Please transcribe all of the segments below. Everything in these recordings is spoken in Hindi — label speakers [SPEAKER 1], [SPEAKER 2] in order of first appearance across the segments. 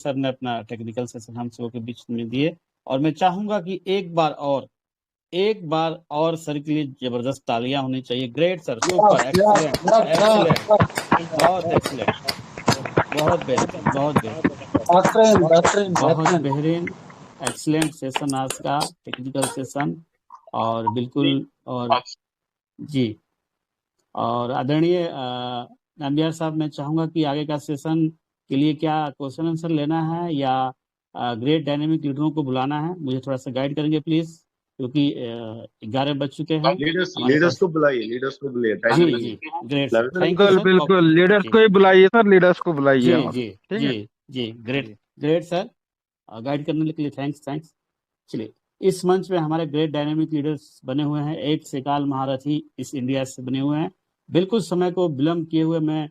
[SPEAKER 1] सर ने अपना टेक्निकल सेशन हम सबों के बीच में दिए, और मैं चाहूंगा कि एक बार और सर के लिए जबरदस्त तालियां होनी चाहिए। Great sir, super, excellent, excellent, बहुत एक्सीलेंट, बहुत बेहतरीन, बहुत बेहतरीन,
[SPEAKER 2] बेहतरीन बेहतरीन
[SPEAKER 1] बहुत
[SPEAKER 2] बेहतरीन।
[SPEAKER 1] बेहतरीन, एक्सीलेंट सेशन आज का टेक्निकल सेशन। और बिल्कुल, और जी, और आदरणीय नंबियार साहब, मैं चाहूंगा कि आगे का सेशन के लिए क्या क्वेश्चन आंसर लेना है या ग्रेट डायनेमिक लीडरों को बुलाना है, मुझे थोड़ा सा गाइड करेंगे प्लीज, क्योंकि 11 बज चुके हैं
[SPEAKER 3] लीडर्स
[SPEAKER 1] हमारे
[SPEAKER 3] लीडर्स
[SPEAKER 1] पास।
[SPEAKER 3] को बुलाइए, लीडर्स को बुलाइए, टाइम
[SPEAKER 1] जी
[SPEAKER 3] नहीं
[SPEAKER 1] जी,
[SPEAKER 3] है।
[SPEAKER 1] ग्रेट सर, थैंक यू
[SPEAKER 4] बिल्कुल
[SPEAKER 1] सर।
[SPEAKER 4] बिल्कुल, लीडर्स
[SPEAKER 1] जी
[SPEAKER 4] को ही बुलाइए सर, लीडर्स को बुलाइए
[SPEAKER 1] जी
[SPEAKER 4] हमारे।
[SPEAKER 1] जी
[SPEAKER 4] ठीक
[SPEAKER 1] जी
[SPEAKER 4] है
[SPEAKER 1] जी, ग्रेट ग्रेट सर, गाइड करने के लिए थैंक्स थैंक्स। चलिए, इस मंच पे हमारे ग्रेट डायनेमिक लीडर्स बने हुए हैं, एक से एकाल महारथी इस इंडिया से बने हुए हैं। बिल्कुल समय को विलम्ब किए हुए मैं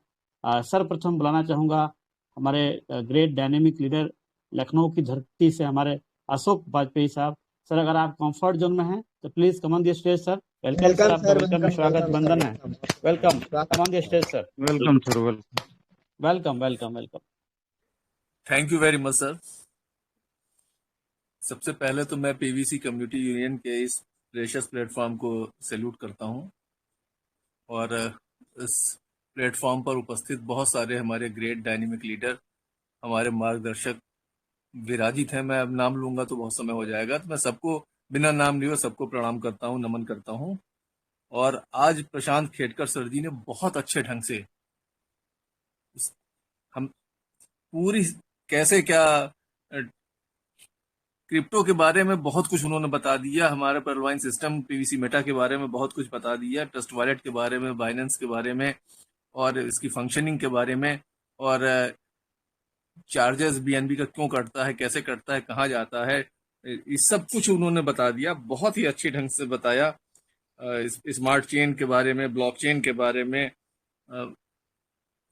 [SPEAKER 1] सर्वप्रथम बुलाना चाहूंगा हमारे ग्रेट डायनेमिक लीडर, लखनऊ की धरती से हमारे अशोक वाजपेयी साहब। सर, अगर आप कंफर्ट जोन में हैं तो please come on the stage sir. Welcome sir, आपका वेलकम है, स्वागत बंदन है। Welcome, come on the stage sir.
[SPEAKER 4] Welcome sir, welcome.
[SPEAKER 1] Welcome welcome welcome.
[SPEAKER 5] Thank you very much sir. सबसे पहले तो मैं पीवीसी कम्युनिटी यूनियन के इस प्रेशियस प्लेटफॉर्म को सैल्यूट करता हूं, और इस प्लेटफॉर्म पर उपस्थित बहुत सारे हमारे ग्रेट डायनेमिक लीडर, हमारे मार्गदर्शक विराजित हैं। मैं अब नाम लूंगा तो बहुत समय हो जाएगा, तो मैं सबको बिना नाम लिए सबको प्रणाम करता हूं, नमन करता हूं। और आज प्रशांत खेड़कर सर जी ने बहुत अच्छे ढंग से हम पूरी कैसे क्या क्रिप्टो के बारे में बहुत कुछ उन्होंने बता दिया, हमारे परवाइन सिस्टम पीवीसी मेटा के बारे में बहुत कुछ बता दिया, ट्रस्ट वॉलेट के बारे में, बाइनेंस के बारे में, और इसकी फंक्शनिंग के बारे में, और चार्जेस बीएनबी का क्यों कटता है, कैसे कटता है, कहाँ जाता है, इस सब कुछ उन्होंने बता दिया, बहुत ही अच्छे ढंग से बताया। स्मार्ट चेन के बारे में, ब्लॉकचेन के बारे में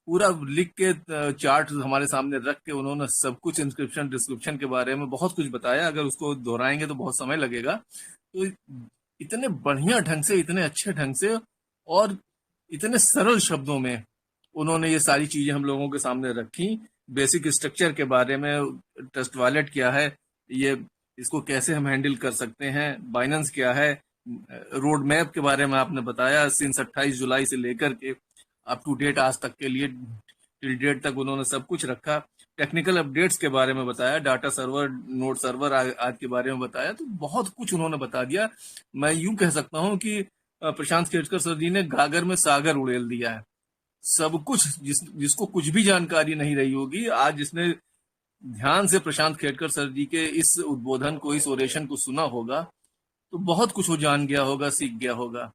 [SPEAKER 5] पूरा लिख के चार्ट हमारे सामने रख के उन्होंने सब कुछ, इंस्क्रिप्शन डिस्क्रिप्शन के बारे में बहुत कुछ बताया। अगर उसको दोहराएंगे तो बहुत समय लगेगा। तो इतने बढ़िया ढंग से, इतने अच्छे ढंग से और इतने सरल शब्दों में उन्होंने ये सारी चीजें हम लोगों के सामने रखी। बेसिक स्ट्रक्चर के बारे में, ट्रस्ट वॉलेट क्या है, ये इसको कैसे हम हैंडल कर सकते हैं, बाइनेंस क्या है, रोड मैप के बारे में आपने बताया, सिंस 28 जुलाई से लेकर के अप टू डेट आज तक के लिए, टिल डेट तक उन्होंने सब कुछ रखा। टेक्निकल अपडेट्स के बारे में बताया, डाटा सर्वर, नोड सर्वर आज के बारे में बताया, तो बहुत कुछ उन्होंने बता दिया। मैं यूं कह सकता हूं कि प्रशांत खेड़कर सर जी ने गागर में सागर उड़ेल दिया है। सब कुछ जिसको कुछ भी जानकारी नहीं रही होगी, आज जिसने ध्यान से प्रशांत खेड़कर सर जी के इस उद्बोधन को, इस ओरेशन को सुना होगा, तो बहुत कुछ वो जान गया होगा, सीख गया होगा।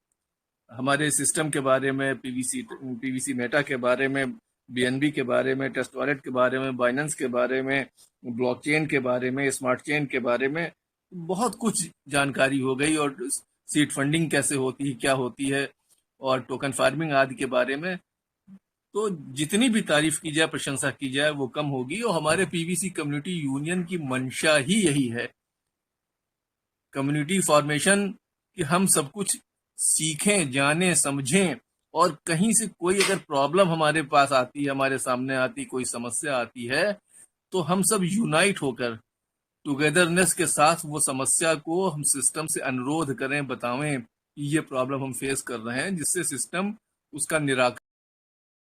[SPEAKER 5] हमारे सिस्टम के बारे में, पीवीसी मेटा के बारे में, बीएनबी के बारे में, ट्रस्ट वॉलेट के बारे में, बाइनेंस के बारे में, ब्लॉकचेन के बारे में, स्मार्ट चेन के बारे में बहुत कुछ जानकारी हो गई। और सीड फंडिंग कैसे होती है, क्या होती है, और टोकन फार्मिंग आदि के बारे में। तो जितनी भी तारीफ की जाए, प्रशंसा की जाए, वो कम होगी। और हमारे पीवीसी कम्युनिटी यूनियन की मंशा ही यही है, कम्युनिटी फॉर्मेशन, कि हम सब कुछ सीखें, जानें, समझें। और कहीं से कोई अगर प्रॉब्लम हमारे पास आती है, हमारे सामने आती, कोई समस्या आती है, तो हम सब यूनाइट होकर, टुगेदरनेस के साथ वो समस्या को हम सिस्टम से अनुरोध करें, बतावें कि ये प्रॉब्लम हम फेस कर रहे हैं, जिससे सिस्टम उसका निराकरण